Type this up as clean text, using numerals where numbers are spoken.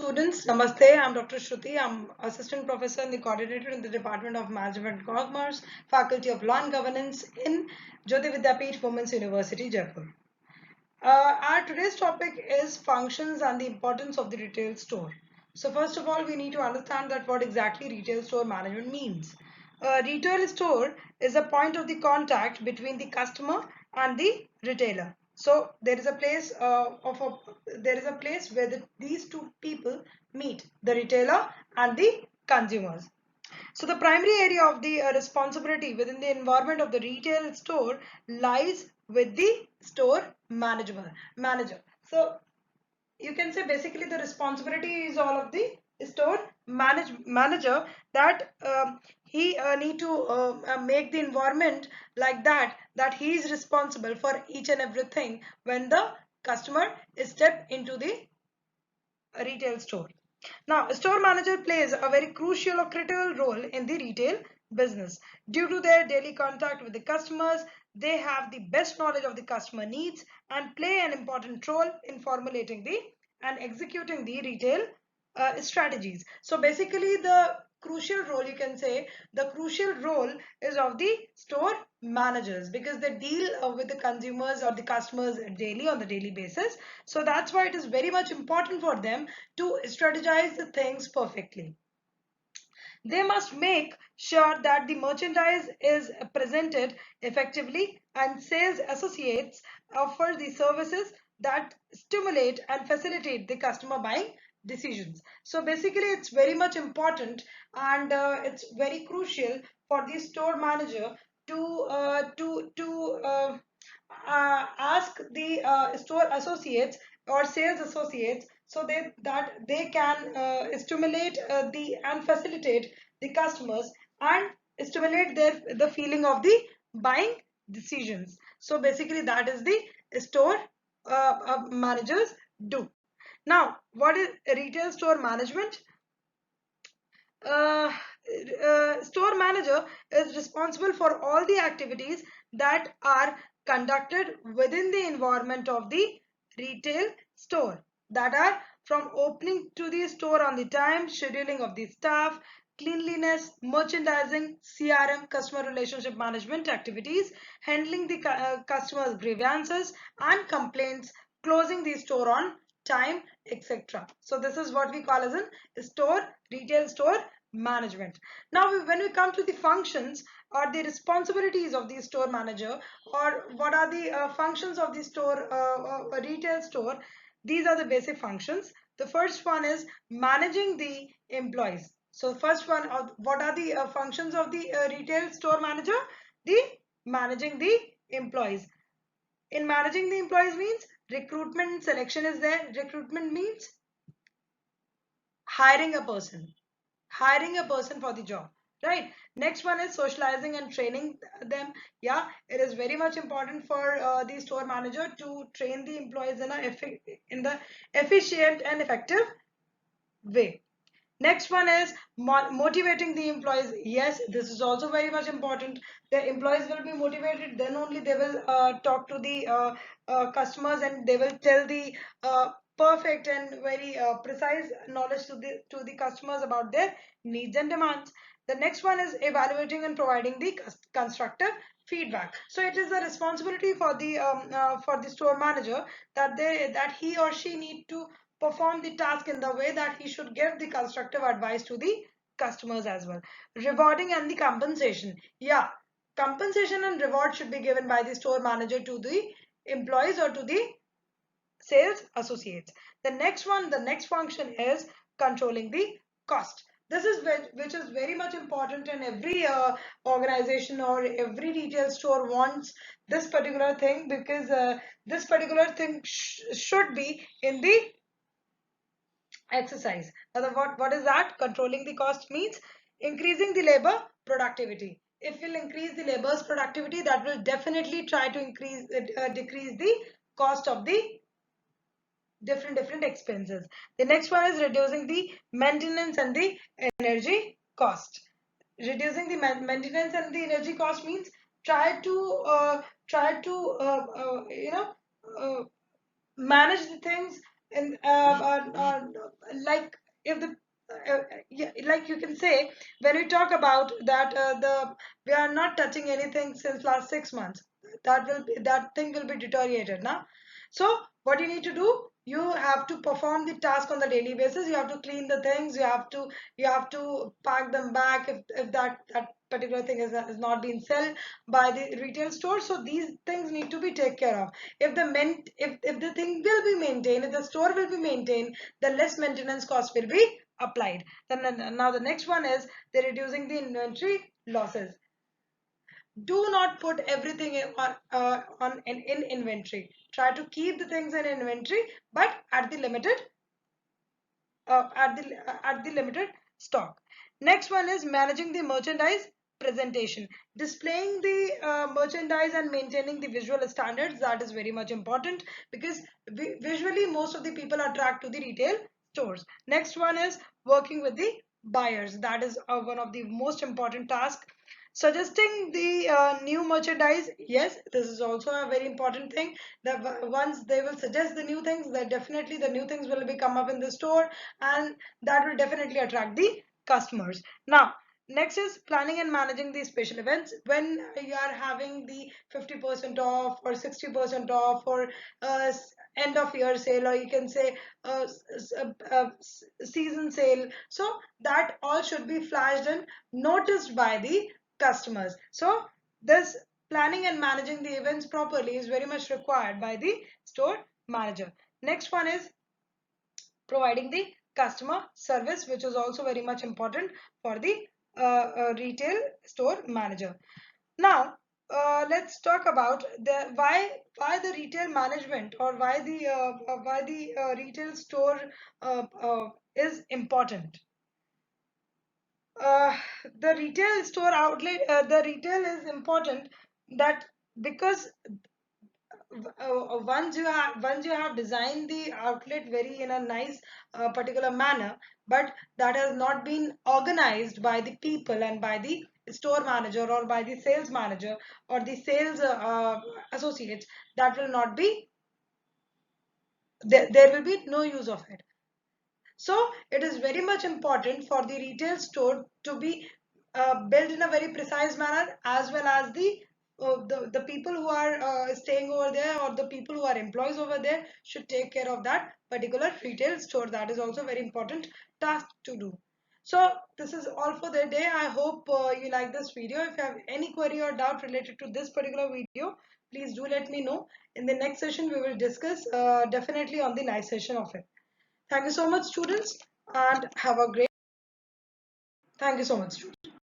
students, Namaste. I'm Dr. Shruti. I'm Assistant Professor and the Coordinator in the Department of Management and Commerce, Faculty of Law and Governance in Jyoti Vidyapeeth Women's University, Jaipur. Our today's topic is functions and the importance of the retail store. So first of all, we need to understand that what exactly retail store management means. A retail store is a point of the contact between the customer and the retailer. So there is a place there is a place where these two people meet, the retailer and the consumers. So the primary area of the responsibility within the environment of the retail store lies with the store manager. So you can say basically the responsibility is all of the store manager, that he need to make the environment like that he is responsible for each and everything when the customer is step into the retail store. Now, a store manager plays a very crucial or critical role in the retail business. Due to their daily contact with the customers, they have the best knowledge of the customer needs and play an important role in formulating the and executing the retail strategies. So basically the crucial role, you can say the crucial role is of the store managers, because they deal with the consumers or the customers daily on the daily basis. So that's why it is very much important for them to strategize the things perfectly. They must make sure that the merchandise is presented effectively and sales associates offer the services that stimulate and facilitate the customer buying decisions. So basically it's very much important, and it's very crucial for the store manager to ask the store associates or sales associates, so that they can stimulate the and facilitate the customers and stimulate the feeling of the buying decisions. So basically that is the store managers do. Now, what is retail store management? uh, Store manager is responsible for all the activities that are conducted within the environment of the retail store, that are from opening to the store on the time, scheduling of the staff, cleanliness, merchandising, CRM, customer relationship management activities, handling the customers grievances and complaints, closing the store on time, etc. So this is what we call as a retail store management. Now when we come to the functions or the responsibilities of the store manager, or what are the functions of the retail store, these are the basic functions. The first one is managing the employees. So first one, what are the functions of the retail store manager? The managing the employees. In managing the employees means recruitment and selection is there. Recruitment means hiring a person, for the job, right? Next one is socializing and training them. Yeah, it is very much important for the store manager to train the employees in the efficient and effective way. Next one is motivating the employees. Yes, this is also very much important. The employees will be motivated, then only they will talk to the customers, and they will tell the perfect and very precise knowledge to the customers about their needs and demands. The next one is evaluating and providing the constructive feedback. So it is a responsibility for the store manager, that he or she need to perform the task in the way that he should give the constructive advice to the customers as well. Rewarding and the compensation. Yeah, compensation and reward should be given by the store manager to the employees or to the sales associates. The next function is controlling the cost. This is which is very much important, in every organization or every retail store wants this particular thing, because this particular thing should be in the exercise. Now, what is that? Controlling the cost means increasing the labor productivity. If we'll increase the labor's productivity, that will definitely try to decrease the cost of the different expenses. The next one is reducing the maintenance and the energy cost. Reducing the maintenance and the energy cost means try to manage the things in like like you can say, when we talk about that, we are not touching anything since last 6 months. That thing will be deteriorated now. So what you need to do, you have to perform the task on the daily basis. You have to clean the things. You have to pack them back if that particular thing is not being sold by the retail store. So these things need to be taken care of. If the thing will be maintained, if the store will be maintained, the less maintenance cost will be applied. Then now the next one is they're reducing the inventory losses. Do not put everything in inventory. Try to keep the things in inventory, but at the limited stock. Next one is managing the merchandise presentation. Displaying the merchandise and maintaining the visual standards, that is very much important, because visually most of the people are attracted to the retail stores. Next one is working with the buyers. That is one of the most important tasks. Suggesting the new merchandise, yes, this is also a very important thing. That once they will suggest the new things, that definitely the new things will be come up in the store, and that will definitely attract the customers. Now next is planning and managing the special events. When you are having the 50% off or 60% off, or end of year sale, or you can say season sale, so that all should be flashed and noticed by the customers. So this planning and managing the events properly is very much required by the store manager. Next one is providing the customer service, which is also very much important for the retail store manager. Now let's talk about the why the retail management, or why the retail store is important. uh, the retail store outlet, the retail is important, that because once you have designed the outlet very in a nice particular manner, but that has not been organized by the people and by the store manager or by the sales manager or the sales associates, that will not be there will be no use of it. So it is very much important for the retail store to be built in a very precise manner, as well as the people who are staying over there, or the people who are employees over there, should take care of that particular retail store. That is also very important task to do. So this is all for the day. I hope you like this video. If you have any query or doubt related to this particular video, please do let me know. In the next session, we will discuss definitely on the night session of it. Thank you so much, students, and have a great. Thank you so much, students.